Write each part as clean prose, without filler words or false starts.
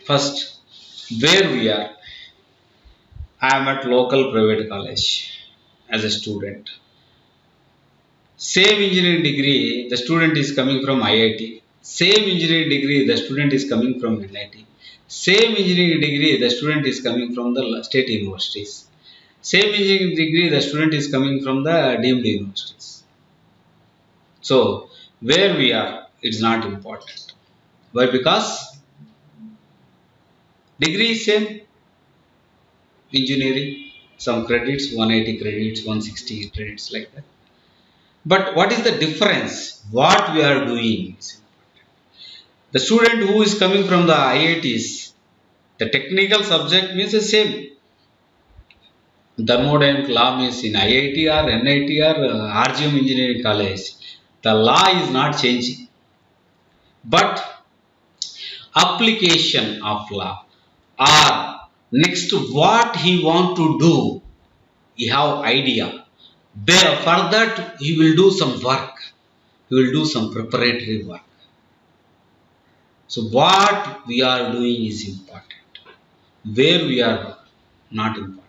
First, where we are. I am at local private college as a student. Same engineering degree, the student is coming from IIT. Same engineering degree, the student is coming from NIT. Same engineering degree, the student is coming from the state universities. Same engineering degree, the student is coming from the deemed universities. So, where we are, it's not important. Why? Because degree is same, engineering, some credits, 180 credits, 160 credits, like that. But what is the difference? What we are doing? The student who is coming from the IITs, the technical subject means the same. Thermodynamic law means in IIT or NIT or RGM Engineering College. The law is not changing. But application of law or next what he want to do, he have idea. For that he will do some work. He will do some preparatory work. So what we are doing is important. Where we are not important.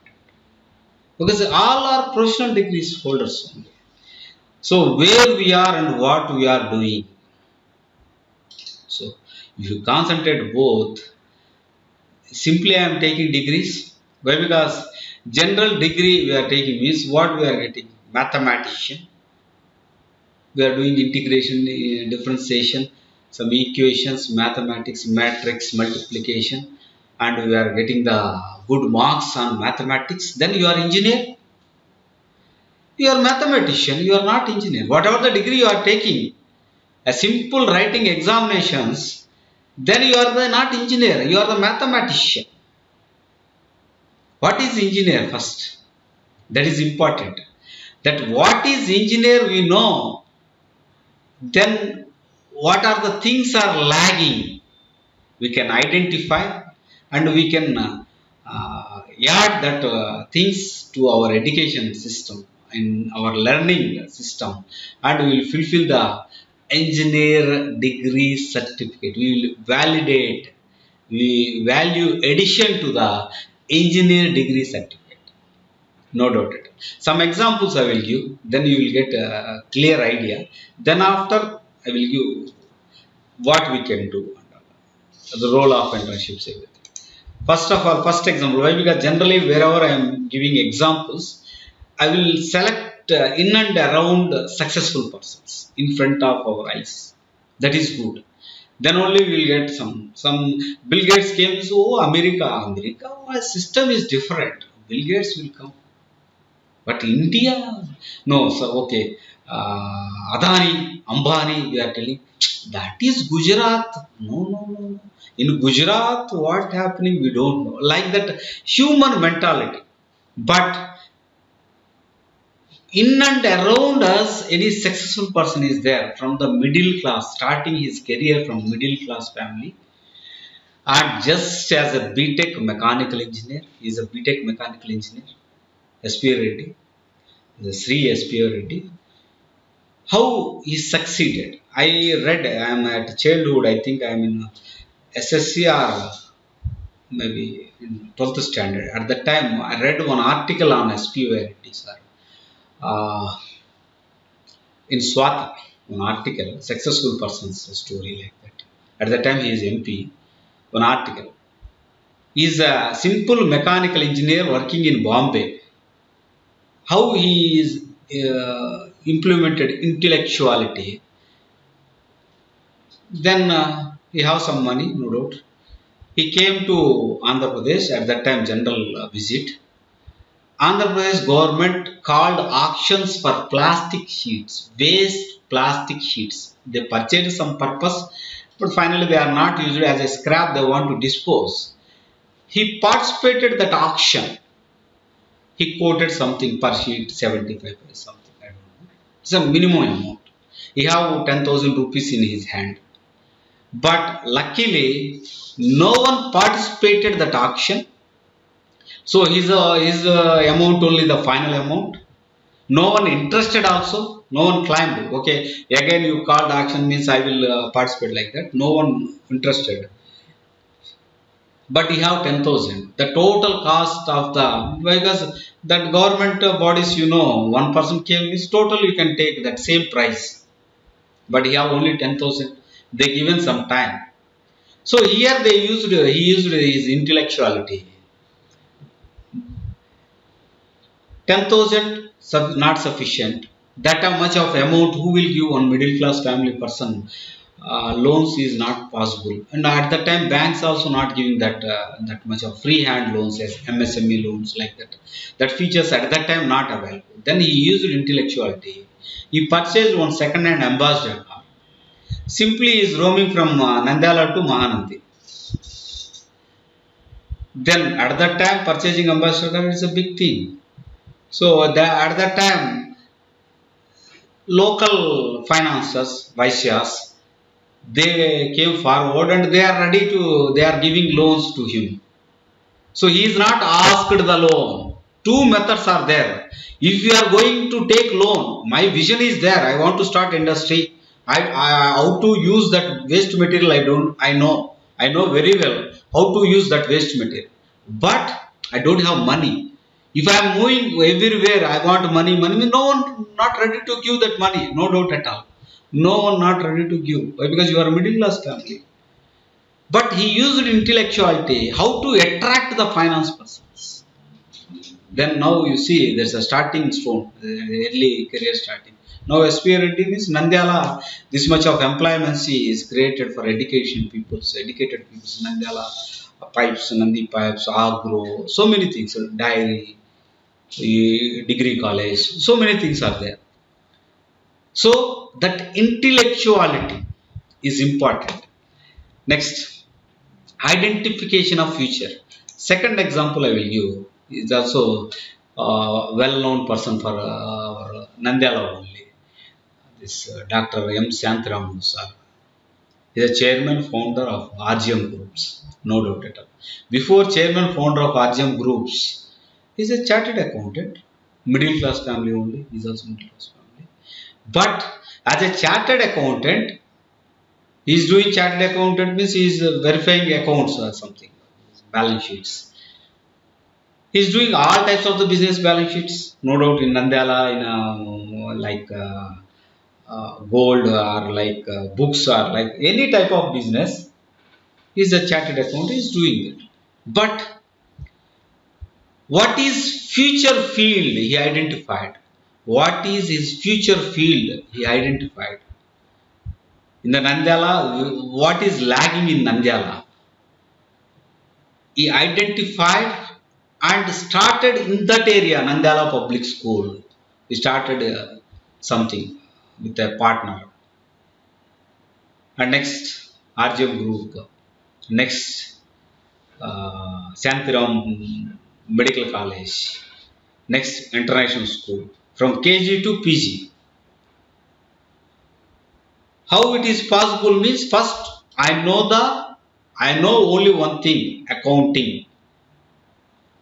Because all are professional degrees holders only. So where we are and what we are doing. So if you concentrate both, simply I am taking degrees. Why? Because general degree we are taking means what we are getting? Mathematician. We are doing integration, differentiation, some equations, mathematics, matrix, multiplication, and we are getting the good marks on mathematics. Then you are engineer. You are mathematician. You are not engineer. Whatever the degree you are taking, a simple writing examinations, then you are the not engineer. You are the mathematician. What is engineer first? That is important. That what is engineer we know. Then what are the things are lagging, we can identify and we can add that things to our education system in our learning system, and we will fulfill the engineer degree certificate. We will validate, we value addition to the engineer degree certificate. No doubt. Some examples I will give, then you will get a clear idea. Then after I will give what we can do, the role of internships, everything. First of all, first example. Why? Because generally wherever I am giving examples, I will select in and around successful persons in front of our eyes. That is good. Then only we will get some. Bill Gates came. So America, our system is different. Bill Gates will come. But India, no, so okay. Adani, Ambani, we are telling that is Gujarat. No. In Gujarat, what happening we don't know. Like that human mentality. But in and around us, any successful person is there from the middle class, starting his career from middle class family. And just as a BTech mechanical engineer, he is a BTech mechanical engineer, SPA Reddy. The Sri S.P.O. Reddy, how he succeeded. I read, I am at childhood, I think I am in SSC or maybe in 12th standard. At that time, I read one article on S.P.O. Reddy, sir. In Swati, one article, successful person's story like that. At that time, he is MP. One article. He is a simple mechanical engineer working in Bombay. How he is implemented intellectuality, then he have some money, no doubt. He came to Andhra Pradesh at that time, general visit. Andhra Pradesh government called auctions for plastic sheets, waste plastic sheets. They purchased some purpose, but finally they are not used as a scrap, they want to dispose. He participated that auction. He quoted something per sheet 75 something, I don't know. It's a minimum amount. He have 10,000 rupees in his hand. But luckily, no one participated that auction. So his amount only the final amount. No one interested also. No one climbed. Okay, again you called auction means I will participate like that. No one interested. but he have 10,000. The total cost of the, because that government bodies, one person came is total you can take that same price, but he have only 10,000. They given some time. So here he used his intellectuality. 10,000 not sufficient. That much of amount who will give one middle class family person loans is not possible. And at that time banks also not giving that much of free hand loans as MSME loans like that. That features at that time not available. Then he used intellectuality. He purchased one second hand ambassador car. Simply is roaming from Nandyala to Mahanadi. Then at that time purchasing ambassador car is a big thing. So at that time, local financiers, Vaishyas, they came forward and they are giving loans to him. So he is not asked the loan. Two methods are there. If you are going to take loan, my vision is there. I want to start industry. How to use that waste material I know very well how to use that waste material. But I don't have money. If I am moving everywhere, I want money. Money, no one not ready to give that money. No doubt at all. No one not ready to give. Why? Because you are a middle class family. But he used intellectuality, how to attract the finance persons. Then now you see there's a starting stone, early career starting. Now SPR Reddy means Nandyala, this much of employment is created for education peoples, educated peoples, Nandyala pipes, Nandi pipes, agro, so many things, dairy, degree college, so many things are there. So that intellectuality is important. Next, identification of future. Second example I will give is also well-known person for our Nandyala only. This Dr. M. Santiraman sir. He is a chairman founder of RGM Groups, no doubt at all. Before chairman founder of RGM Groups, he is a chartered accountant, middle class family only. He is also middle class family. But as a chartered accountant, he is doing chartered accountant means he is verifying accounts or something, balance sheets. He is doing all types of the business balance sheets, no doubt in Nandyala, in gold or like books or like any type of business. He is a chartered accountant, he is doing it. But what is future field he identified? What is his future field he identified? In the Nandyala, what is lagging in Nandyala? He identified and started in that area, Nandyala Public School. He started something with a partner. And next, RGM Group. Next, Santhiram Medical College. Next, International School. From KG to PG. How it is possible means first I know only one thing, accounting.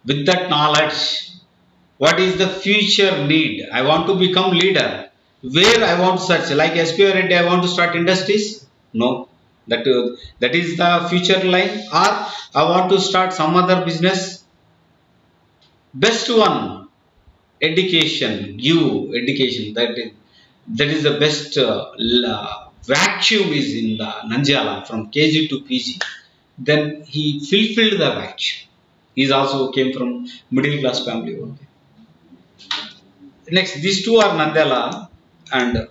With that knowledge, what is the future need? I want to become leader. Where I want to search, like SPR Reddy, I want to start industries? No. That is the future line. Or I want to start some other business. Best one, education, give education. That is the best vacuum is in the Nandyala from KG to PG. Then he fulfilled the vacuum. He also came from middle class family only. Next, these two are Nandyala, and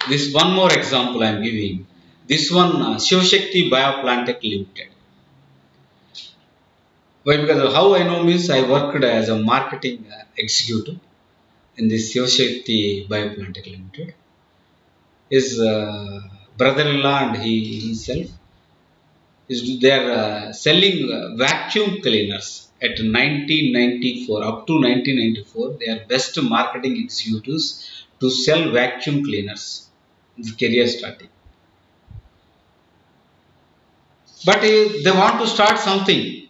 this one more example I am giving. This one Shivashakti Bioplantech Limited. Why? Because how I know means I worked as a marketing executive in this Shivashakti Bioplantech Limited. His brother-in-law and he himself they are selling vacuum cleaners at 1994. Up to 1994, they are best marketing executives to sell vacuum cleaners. It's career starting. But they want to start something.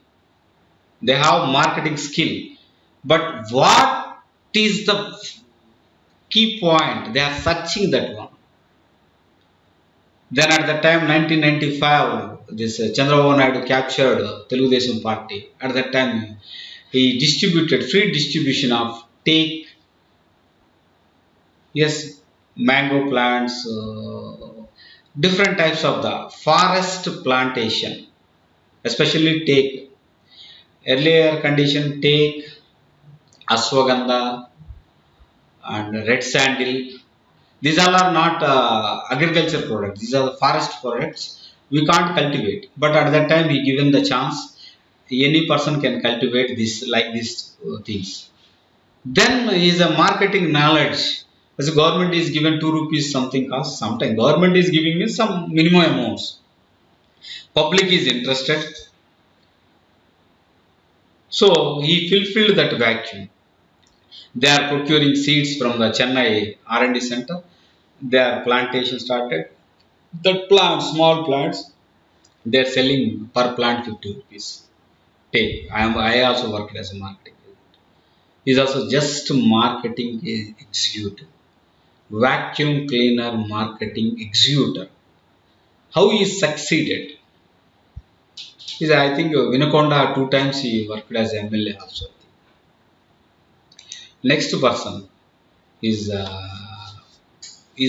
They have marketing skill. But what is the key point? They are searching that one. Then at the time 1995, this Chandrababu Naidu captured Telugu Desam party. At that time, he distributed free distribution of take, yes, mango plants, different types of the forest plantation, especially take. Earlier condition take, ashwagandha and red sandal. These all are not agriculture products. These are the forest products. We can't cultivate. But at that time, he given the chance. Any person can cultivate this like these things. Then is a marketing knowledge. As the government is given 2 rupees something cost. Sometimes government is giving me some minimum amounts. Public is interested. So he fulfilled that vacuum. They are procuring seeds from the Chennai R&D center. Their plantation started. That plant, small plants, they are selling per plant 50 rupees. Take. I also worked as a marketing. He is also just marketing executive. Vacuum cleaner marketing executor. How he succeeded? Is I think Vinakonda 2 times he worked as MLA also. Next person is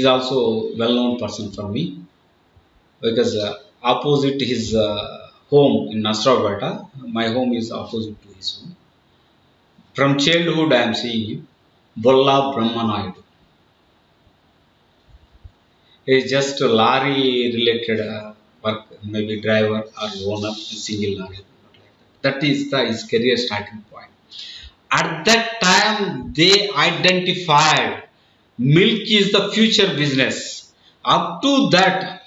also well-known person for me because opposite his home in Nasrapeta, my home is opposite to his home. From childhood, I am seeing him, Bolla Brahmanayudu. He is just a lorry-related work, maybe driver or owner, single lorry. That is his career starting point. At that time, they identified milk is the future business. Up to that,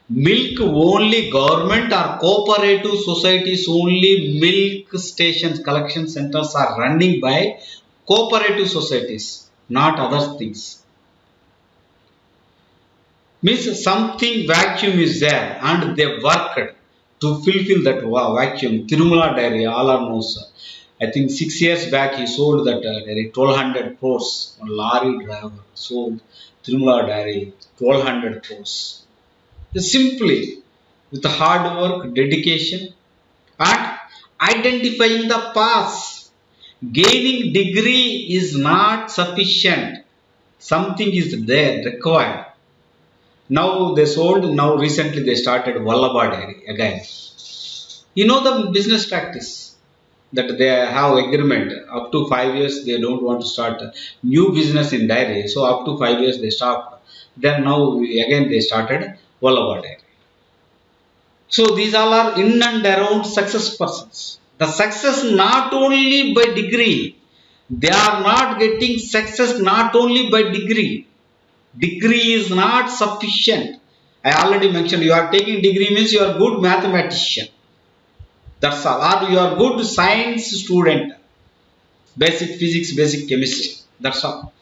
milk only government or cooperative societies only milk stations, collection centers are running by cooperative societies, not other things. Means something vacuum is there and they worked to fulfill that vacuum. Tirumala Dairy, all are knows. I think 6 years back he sold that dairy 1200 crores. One lorry driver sold Tirumala Dairy 1200 crores. Simply with hard work, dedication and identifying the paths. Gaining degree is not sufficient. Something is there required. Now they sold, now recently they started Vallabha Dairy again. You know the business practice that they have agreement up to 5 years they don't want to start a new business in dairy. So up to 5 years they stop. Then now again they started Vallabha Dairy. So these all are in and around success persons. The success not only by degree. They are not getting success not only by degree. Degree is not sufficient. I already mentioned you are taking degree means you are good mathematician. That's all. Or you are good science student. Basic physics, basic chemistry. That's all.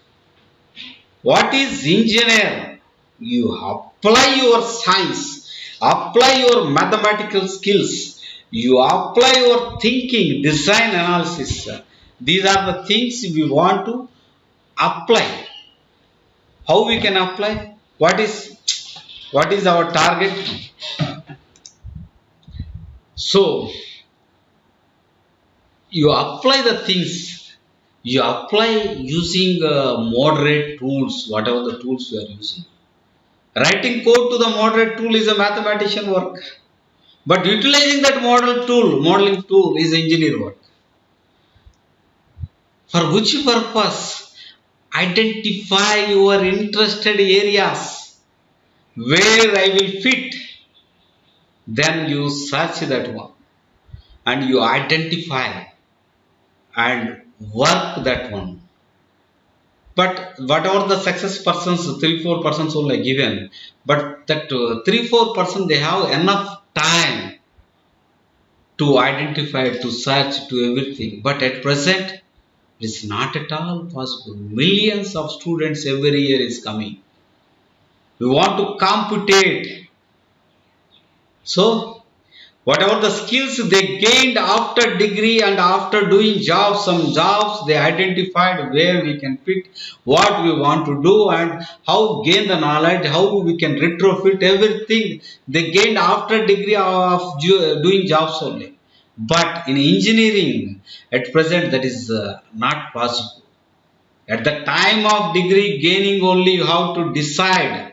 What is engineer? You apply your science, apply your mathematical skills, you apply your thinking, design analysis. These are the things we want to apply. How we can apply? What is our target? So you apply the things. You apply using moderate tools, whatever the tools you are using. Writing code to the moderate tool is a mathematician work. But utilizing that modeling tool is engineer work. For which purpose? Identify your interested areas where I will fit. Then you search that one and you identify and work that one. But whatever the success persons, 3-4 persons only given, but that 3-4 they have enough time to identify, to search, to everything. But at present, it is not at all possible. Millions of students every year is coming. We want to compute. So, Whatever the skills they gained after degree and after doing jobs, some jobs they identified where we can fit, what we want to do, and how gain the knowledge, how we can retrofit everything they gained after degree of doing jobs only. But in engineering, at present, that is not possible. At the time of degree gaining only, you have to decide.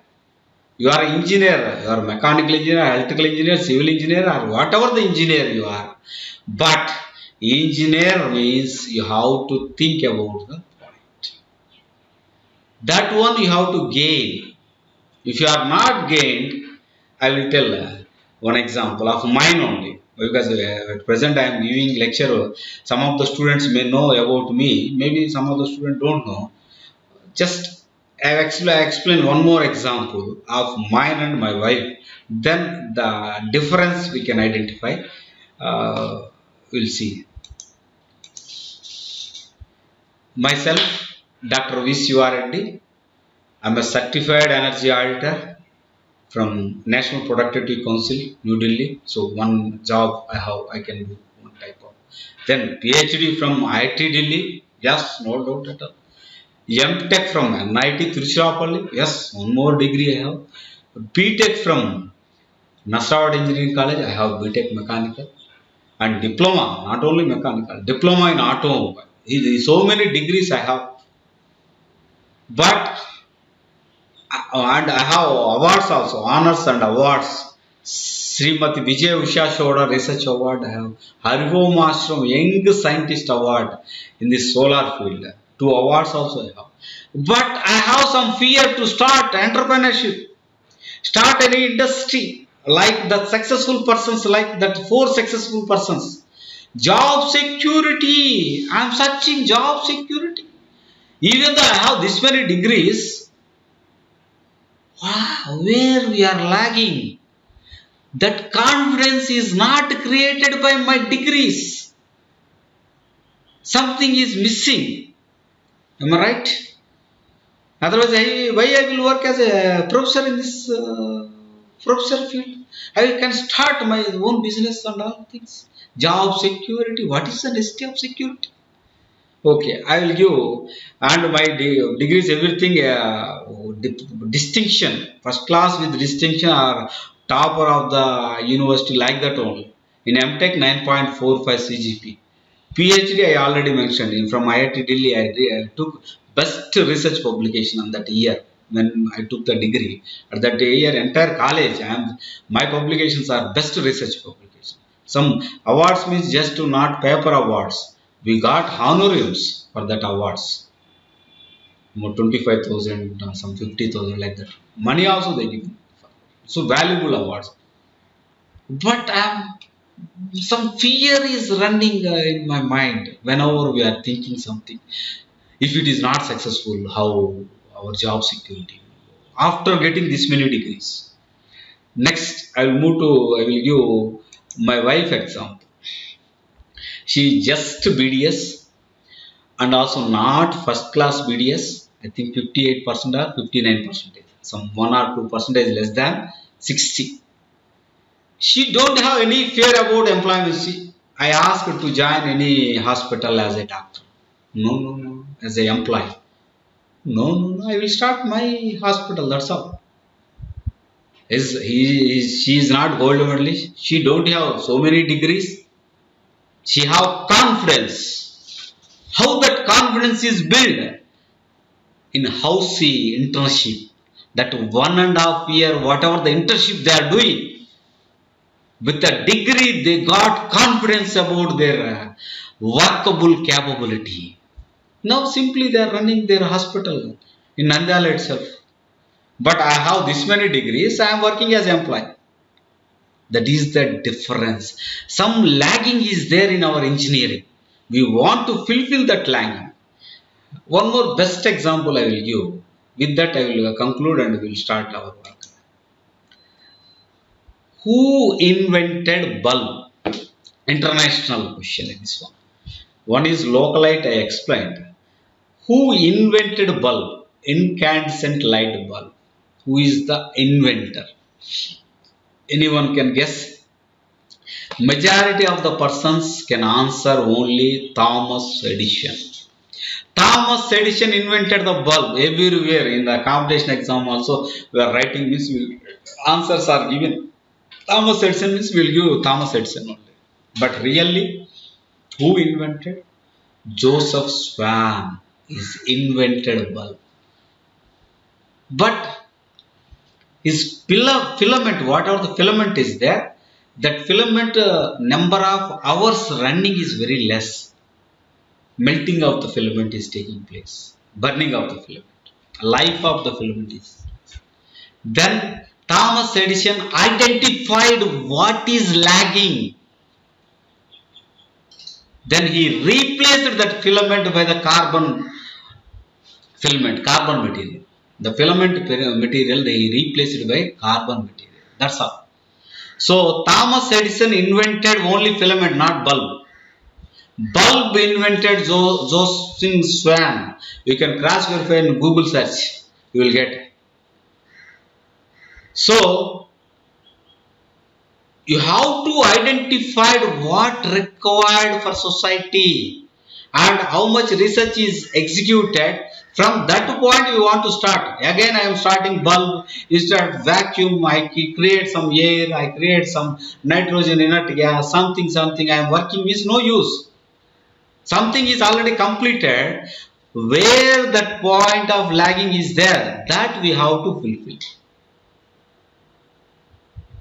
You are engineer, you are mechanical engineer, electrical engineer, civil engineer, or whatever the engineer you are. But engineer means you have to think about the point. That one you have to gain. If you are not gained, I will tell one example of mine only. Because at present I am giving lecture. Some of the students may know about me. Maybe some of the students don't know. Just I explain one more example of mine and my wife. Then the difference we can identify. We'll see. Myself, Dr. V. Siva Reddy. I'm a certified energy auditor from National Productivity Council, New Delhi. So one job I can do one type of. Then PhD from IIT Delhi. Yes, no doubt at all. M.Tech from NIT Tiruchirappalli. Yes, one more degree I have. B.Tech from Nasravad Engineering College. I have B.Tech Mechanical. And diploma, not only mechanical, diploma in automobile. So many degrees I have. But, and I have awards also, honors and awards. Srimati Vijay Usha Shoda Research Award. I have Harivom Ashram Young Scientist Award in the solar field. 2 awards also I have. But I have some fear to start entrepreneurship, start any industry like the successful persons, like that 4 successful persons. Job security. I am searching job security. Even though I have this many degrees, wow, where we are lagging. That confidence is not created by my degrees. Something is missing. Am I right? Otherwise, why I will work as a professor in this professor field? I can start my own business and all things. Job security. What is the necessity of security? Okay, I will give, and my degrees, everything distinction, first class with distinction, or topper of the university, like that only. In M.Tech 9.45 CGP. PhD I already mentioned. From IIT Delhi I took best research publication on that year when I took the degree. At that year, entire college and my publications are best research publication. Some awards means just to not paper awards. We got honorariums for that awards. More 25,000, some 50,000 like that. Money also they give. So valuable awards. But some fear is running in my mind whenever we are thinking something. If it is not successful, how our job security? After getting this many degrees. Next, I will give my wife example. She just BDS and also not first class BDS. I think 58% or 59%. Some 1 or 2% less than 60. She don't have any fear about employment. I asked her to join any hospital as a doctor. No. As an employee. No. I will start my hospital. That's all. She is not gold medalist. She don't have so many degrees. She have confidence. How that confidence is built? In house internship. That 1.5 year, whatever the internship they are doing. With a degree, they got confidence about their workable capability. Now simply they are running their hospital in Nandyal itself. But I have this many degrees, I am working as employee. That is the difference. Some lagging is there in our engineering. We want to fulfill that lagging. One more best example I will give. With that I will conclude and we will start our work. Who invented bulb? International question in this one. One is localite, I explained. Who invented bulb? Incandescent light bulb. Who is the inventor? Anyone can guess? Majority of the persons can answer only Thomas Edison. Thomas Edison invented the bulb everywhere in the competition exam also. We are writing this, answers are given. Thomas Edison means we will give Thomas Edison only. But really, who invented? Joseph Swan is invented bulb. But his filament, whatever the filament is there, that filament number of hours running is very less. Melting of the filament is taking place. Burning of the filament. Life of the filament is. Then Thomas Edison identified what is lagging. Then he replaced that filament by the carbon material. The filament material they replaced by carbon material. That's all. So Thomas Edison invented only filament, not bulb. Bulb invented Joseph Swan. You can cross verify in Google search. You will get. So you have to identify what required for society and how much research is executed. From that point we want to start. Again I am starting bulb, you start vacuum, I create some air, I create some nitrogen inert gas, something I am working is no use. Something is already completed, where that point of lagging is there, that we have to fulfill.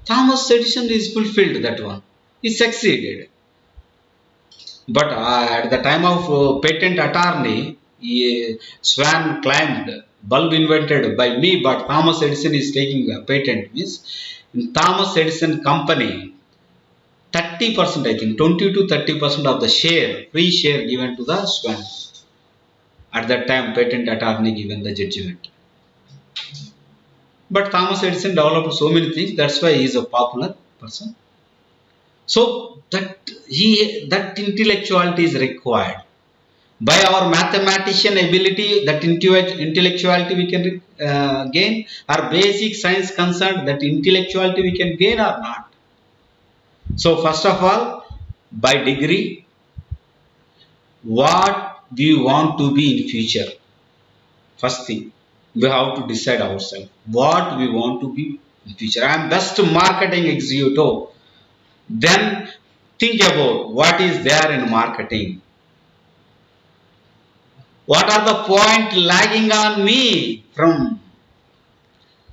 Thomas Edison is fulfilled that one. He succeeded. But at the time of patent attorney, Swan claimed bulb invented by me, but Thomas Edison is taking a patent. Means in Thomas Edison company, 30% I think, 20 to 30% of the share, free share given to the Swan. At that time, patent attorney given the judgment. But Thomas Edison developed so many things. That's why he is a popular person. So that intellectuality is required. By our mathematician ability, that intellectuality we can gain. Our basic science concerned, that intellectuality we can gain or not. So first of all, by degree, what we want to be in future. First thing, we have to decide ourselves what we want to be in future. I am best marketing executive. Then think about what is there in marketing. What are the points lagging on me from?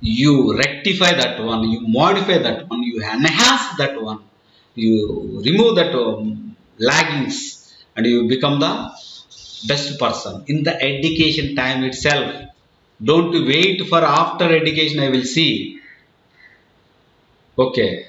You rectify that one, you modify that one, you enhance that one, you remove that laggings, and you become the best person in the education time itself. Don't wait for after education I will see. Okay.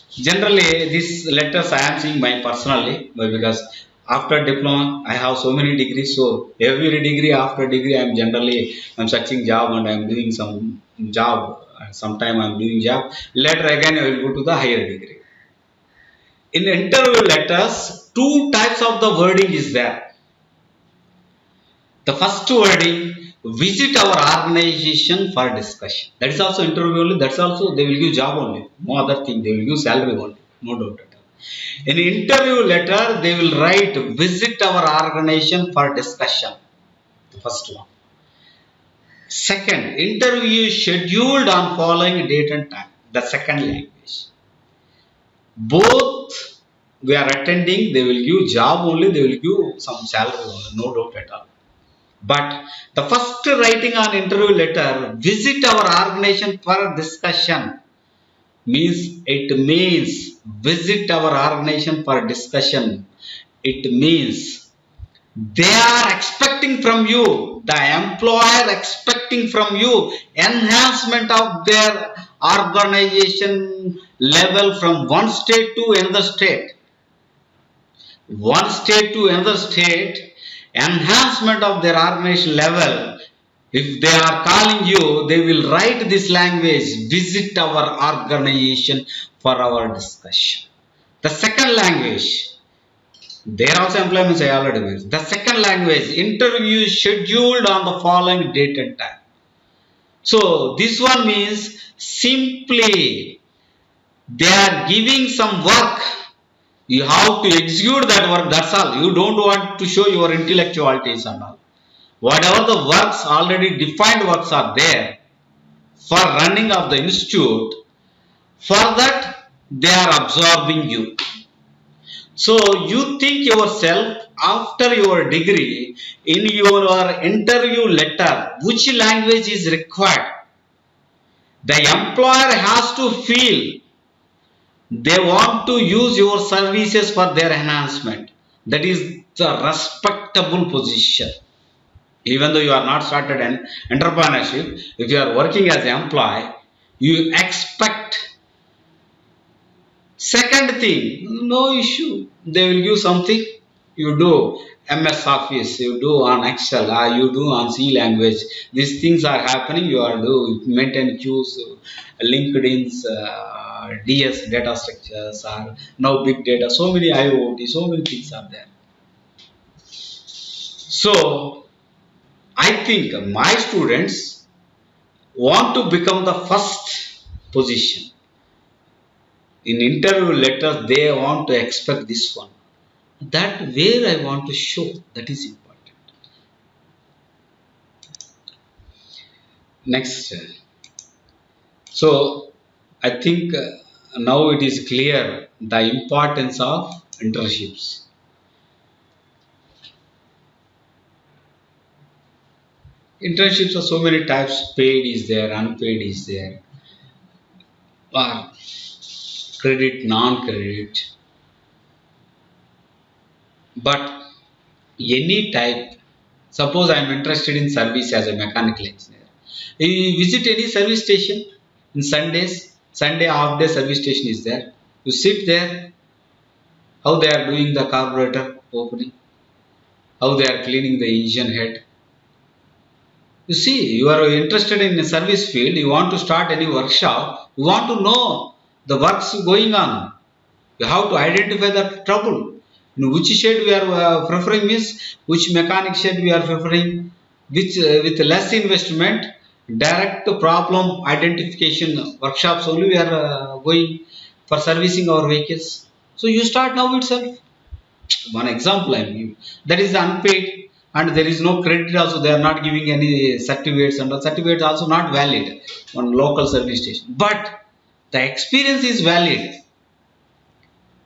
Generally, these letters I am seeing my personally, because after diploma I have so many degrees. So every degree after degree I'm searching job and I am doing some job. Sometime I am doing job. Later again I will go to the higher degree. In interview letters, two types of the wording is there. The first wording, visit our organization for discussion. That is also interview only. That's also they will give job only. No other thing. They will give salary only. No doubt at all. In interview letter, they will write visit our organization for discussion. The first one. Second, interview scheduled on following date and time. The second language. Both we are attending. They will give job only. They will give some salary only. No doubt at all. But the first writing on interview letter, visit our organization for discussion, means visit our organization for discussion. It means they are expecting from you, the employer expecting from you enhancement of their organization level from one state to another state. One state to another state, enhancement of their organization level. If they are calling you, they will write this language, visit our organization for our discussion. The second language, there also employments I already mentioned. The second language, interview scheduled on the following date and time. So this one means simply They are giving some work. You have to execute that work. That's all. You don't want to show your intellectualities and all. Whatever the works, already defined works are there for running of the institute. For that, they are absorbing you. So you think yourself after your degree, in your interview letter, which language is required. The employer has to feel they want to use your services for their enhancement. That is the respectable position. Even though you are not started an entrepreneurship, if you are working as an employee, you expect. Second thing, no issue. They will give something, you do MS Office, you do on Excel, you do on C language. These things are happening, you are do maintain queues, LinkedIn's, DS data structures are now big data, so many IoT, so many things are there. So I think my students want to become the first position. In interview letters, they want to expect this one. That where I want to show, that is important. Next. So I think now it is clear the importance of internships. Internships are so many types. Paid is there, unpaid is there, credit, non-credit. But any type, suppose I am interested in service as a mechanical engineer. You visit any service station in Sundays, Sunday half day service station is there. You sit there, how they are doing the carburetor opening, how they are cleaning the engine head. You see, you are interested in a service field, you want to start any workshop, you want to know the works going on. You have to identify the trouble. In which shade we are preferring is, which mechanic shade we are preferring, which with less investment, direct problem identification workshops only we are going for servicing our vehicles. So you start now itself. One example I am giving. That is unpaid and there is no credit also. They are not giving any certificates and certificates also not valid on local service station. But the experience is valid.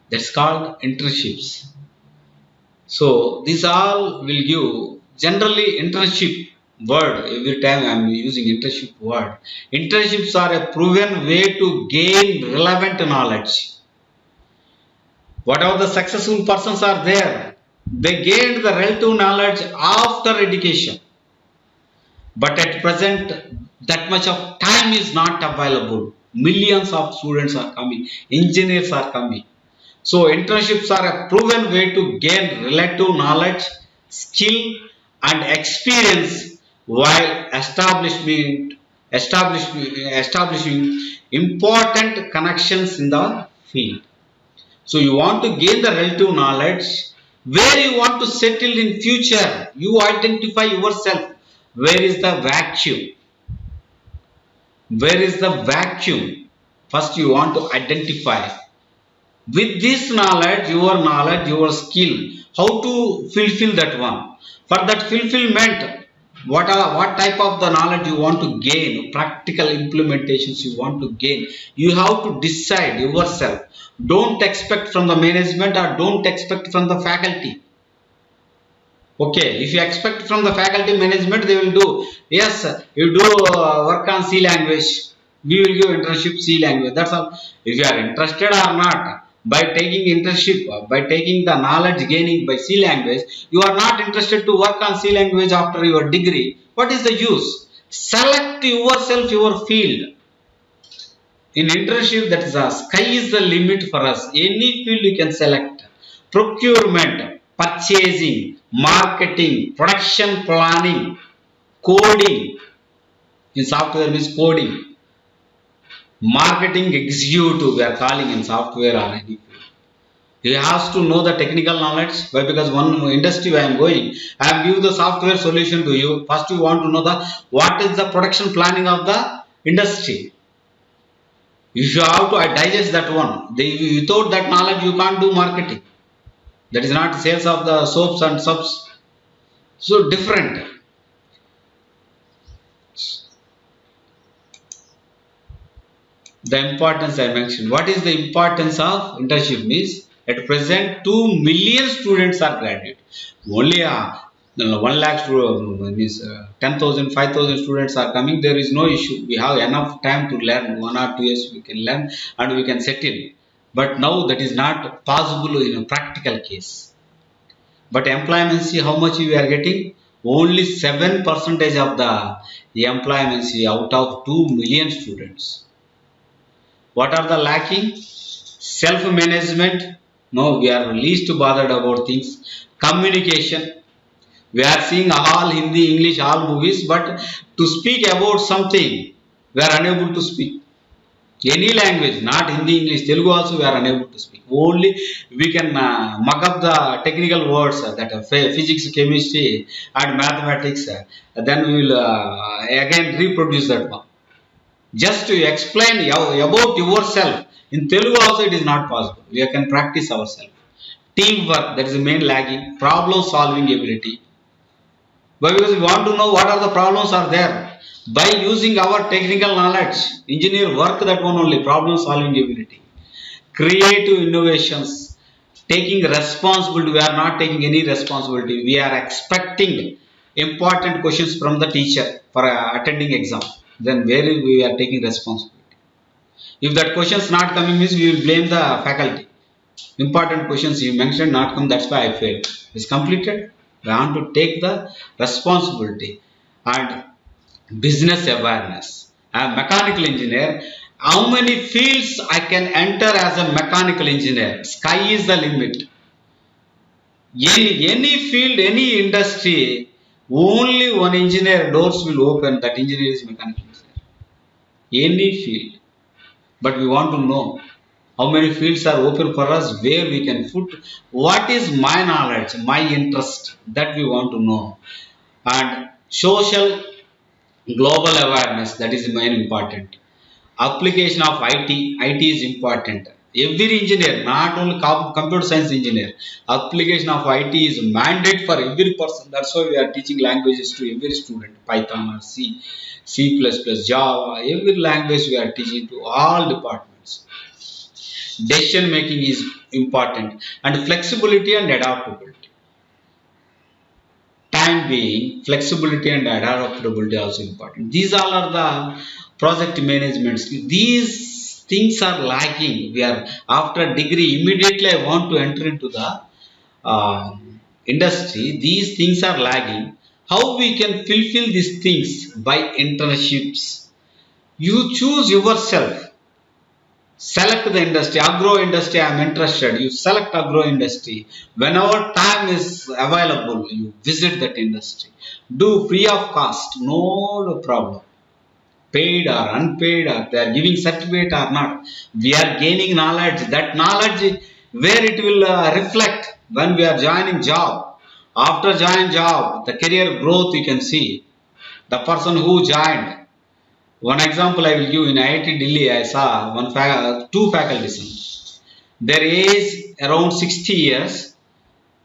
That's called internships. So these all will give generally internship word. Every time I am using internship word. Internships are a proven way to gain relevant knowledge. Whatever the successful persons are there, they gained the relative knowledge after education. But at present, that much of time is not available. Millions of students are coming, engineers are coming. So internships are a proven way to gain relative knowledge, skill and experience while establishing important connections in the field. So you want to gain the relative knowledge, where you want to settle in future, you identify yourself. Where is the vacuum? Where is the vacuum? First you want to identify. With this knowledge, your skill, how to fulfill that one. For that fulfillment, what type of the knowledge you want to gain, practical implementations you want to gain. You have to decide yourself. Don't expect from the management or don't expect from the faculty. Okay, if you expect from the faculty management, they will do. Yes, you do work on C language. We will give internship C language. That's all. If you are interested or not, by taking internship, by taking the knowledge gaining by C language, you are not interested to work on C language after your degree. What is the use? Select yourself your field. In internship, that is the sky is the limit for us. Any field you can select. Procurement, purchasing, marketing, production planning, coding. In software means coding. Marketing executive we are calling in software or any field. You have to know the technical knowledge. Why? Because one industry where I am going, I am giving the software solution to you. First you want to know the what is the production planning of the industry. If you have to digest that one, without that knowledge you can't do marketing. That is not sales of the soaps and subs. So different. The importance I mentioned. What is the importance of internship means at present 2 million students are graduate. Only 1 lakh means 10,000, 5,000 students are coming. There is no issue. We have enough time to learn. 1 or 2 years we can learn and we can settle. But now that is not possible in a practical case. But employment, see how much we are getting? Only 7% of the employment out of 2 million students. What are the lacking? Self-management. No, we are least bothered about things. Communication. We are seeing all Hindi, English, all movies, but to speak about something, we are unable to speak. Any language, not Hindi, English, Telugu also we are unable to speak. Only we can mug up the technical words that physics, chemistry, and mathematics. Then we will again reproduce that one. Just to explain about yourself in Telugu also it is not possible. We can practice ourselves. Teamwork, that is the main lagging. Problem solving ability. Why? Because we want to know what are the problems are there. By using our technical knowledge, engineer work, that one only, problem solving ability. Creative innovations, taking responsibility. We are not taking any responsibility. We are expecting important questions from the teacher for attending exam. Then where we are taking responsibility? If that question is not coming means we will blame the faculty. Important questions you mentioned not come, that's why I failed. It's completed. We want to take the responsibility. And business awareness. I am a mechanical engineer. How many fields I can enter as a mechanical engineer? Sky is the limit. Any field, any industry, only one engineer doors will open. That engineer is mechanical engineer. Any field. But we want to know how many fields are open for us, where we can put, what is my knowledge, my interest, that we want to know. And social global awareness, that is main important. Application of IT is important. Every engineer, not only computer science engineer, application of IT is mandate for every person. That's why we are teaching languages to every student. Python or C++, Java, every language we are teaching to all departments. Decision making is important, and flexibility and adaptability. Time being, flexibility and adaptability also important. These all are the project management skills. These things are lacking. We are after degree immediately I want to enter into the industry. These things are lagging. How we can fulfill these things? By internships. You choose yourself. Select the industry. Agro industry I am interested. You select agro industry. Whenever time is available, you visit that industry. Do free of cost. No problem. Paid or unpaid, or they are giving certificate or not. We are gaining knowledge. That knowledge, where it will reflect when we are joining job. After joining job, the career growth you can see. The person who joined. One example I will give. In IIT Delhi, I saw two faculties. Their age around 60 years.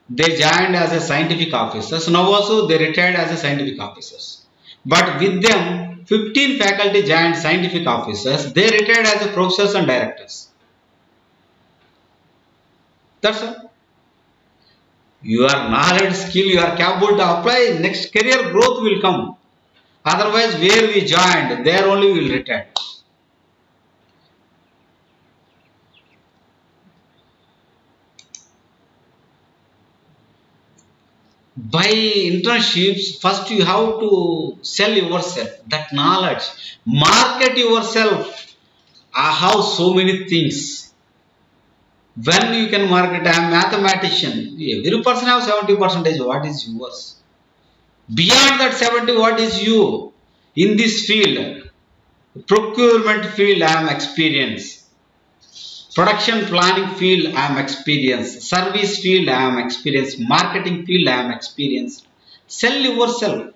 They joined as a scientific officers. Now also they retired as a scientific officers. But with them, 15 faculty joined scientific officers. They retired as a professors and directors. That's all. Your knowledge, skill, you are capable to apply. Next career growth will come. Otherwise, where we joined, there only we will retire. By internships, first you have to sell yourself, that knowledge, market yourself. I have so many things. When you can market? I am mathematician. Every person has 70%. What is yours? Beyond that 70, what is you? In this field, procurement field, I am experienced. Production planning field, I am experienced. Service field, I am experienced. Marketing field, I am experienced. Sell yourself.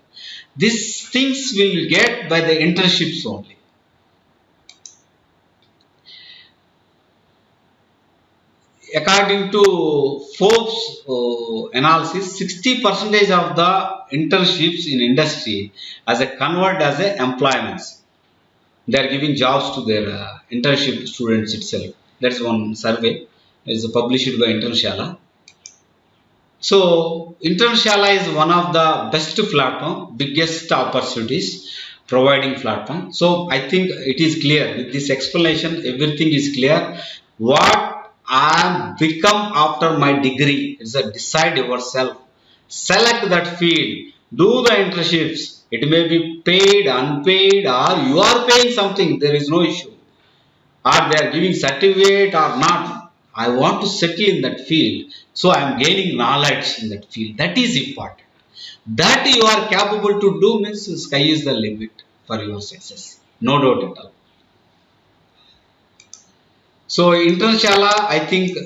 These things will get by the internships only. according to Forbes analysis, 60% of the internships in industry as a convert as a employments. They are giving jobs to their internship students itself. That's one survey. It's published by Internashala. So Internashala is one of the best platform, biggest opportunities providing platform. So I think it is clear with this explanation, everything is clear. What I become after my degree is a decide yourself. Select that field. Do the internships. It may be paid, unpaid, or you are paying something. There is no issue. Or they are giving certificate or not. I want to settle in that field. So I am gaining knowledge in that field. That is important. That you are capable to do means sky is the limit for your success. No doubt at all. So Internashala, I think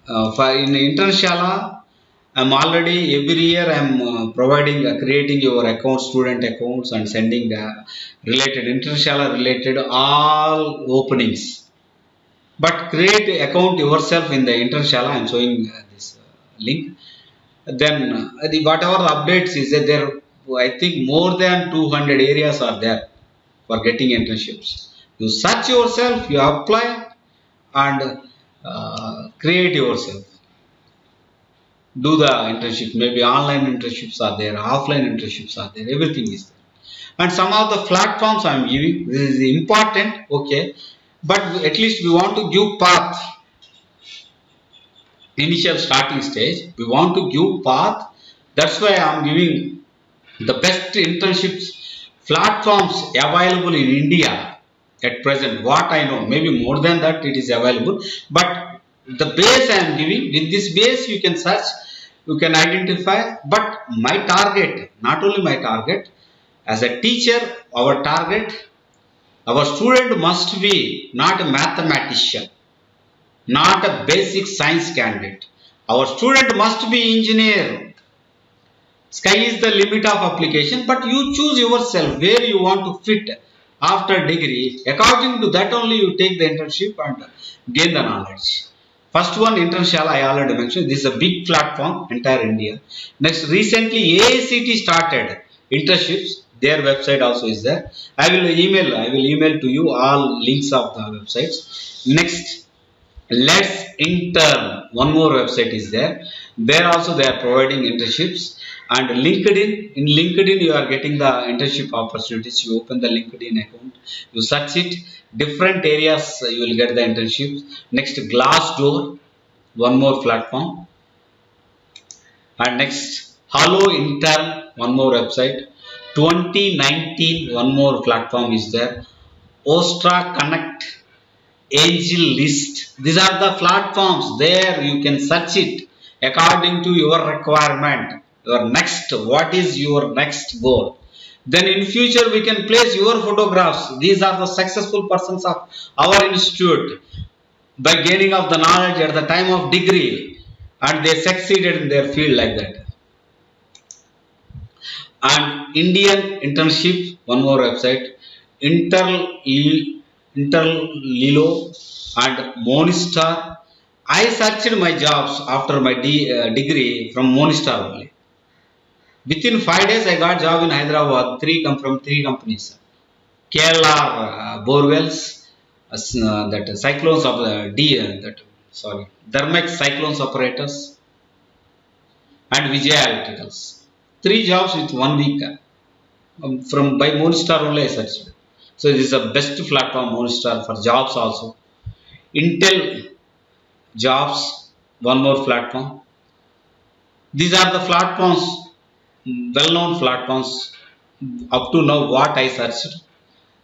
for in Internashala, I'm already every year I'm providing creating your account, student accounts, and sending related Internashala related all openings. But create account yourself in the Internashala. I'm showing this link. Then whatever the updates is there, I think more than 200 areas are there for getting internships. You search yourself, you apply, and create yourself. Do the internship. Maybe online internships are there, offline internships are there. Everything is there. And some of the platforms I am giving. This is important. Okay, but at least we want to give path. Initial starting stage, we want to give path. That's why I am giving the best internships platforms available in India at present. What I know, maybe more than that it is available, but the base I am giving, with this base you can search, you can identify. But my target, not only my target, as a teacher, our target, our student must be not a mathematician, not a basic science candidate. Our student must be engineer. Sky is the limit of application, but you choose yourself where you want to fit after degree. According to that only you take the internship and gain the knowledge. First one, Internashala, I already mentioned. This is a big platform, entire India. Next, recently AICT started internships. Their website also is there. I will email to you all links of the websites. Next, Let's Intern. One more website is there. There also they are providing internships. And LinkedIn. In LinkedIn you are getting the internship opportunities. You open the LinkedIn account. You search it. Different areas you will get the internships. Next, Glassdoor. One more platform. And next, Hello Intern. One more website. 2019. One more platform is there. Ostra Connect. Angel List. These are the platforms. There you can search it according to your requirement. Your next, what is your next goal? Then in future we can place your photographs. These are the successful persons of our institute by gaining of the knowledge at the time of degree, and they succeeded in their field like that. And Indian Internship, one more website, Interlilo and Monistar. I searched my jobs after my degree from Monistar only. Within 5 days, I got job in Hyderabad. From three companies. KLR Borewells, that cyclones of the Thermex cyclones operators, and Vijay Electricals. 3 jobs with 1 week. From by Monistar only I searched. So this is the best platform, Monistar, for jobs also. Intel Jobs, one more platform. These are the platforms, well-known platforms. Up to now, what I searched.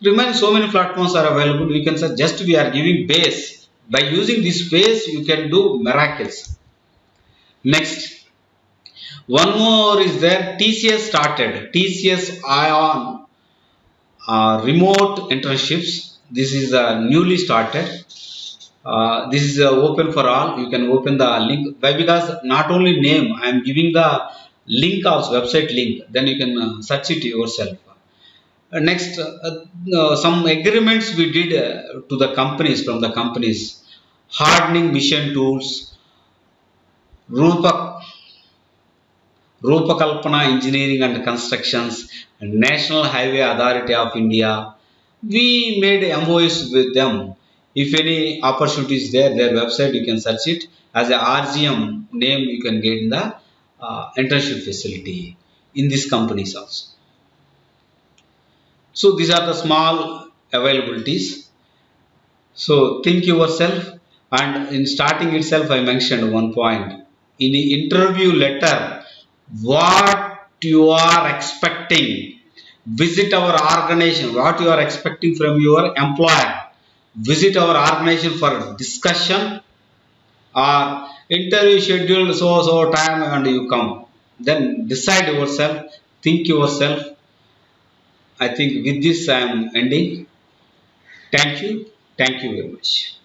Remain so many platforms are available. We can search. Just we are giving base. By using this base, you can do miracles. Next, one more is there. TCS started. TCS Ion remote internships. This is newly started. This is open for all. You can open the link. Why? Because not only name, I am giving the link also, website link. Then you can search it yourself. Next, some agreements we did to the companies, from the companies. hardening mission tools, Rupa, Rupakalpana Engineering and Constructions, and National Highway Authority of India. We made MOUs with them. If any opportunity is there, their website you can search it as a RGM name. You can get in the internship facility in these companies also. So these are the small availabilities. So think yourself, and in starting itself I mentioned one point. In the interview letter, what you are expecting, visit our organization, what you are expecting from your employer, visit our organization for discussion or interview schedule so time and you come. Then decide yourself, think yourself. I think with this I am ending. Thank you. Thank you very much.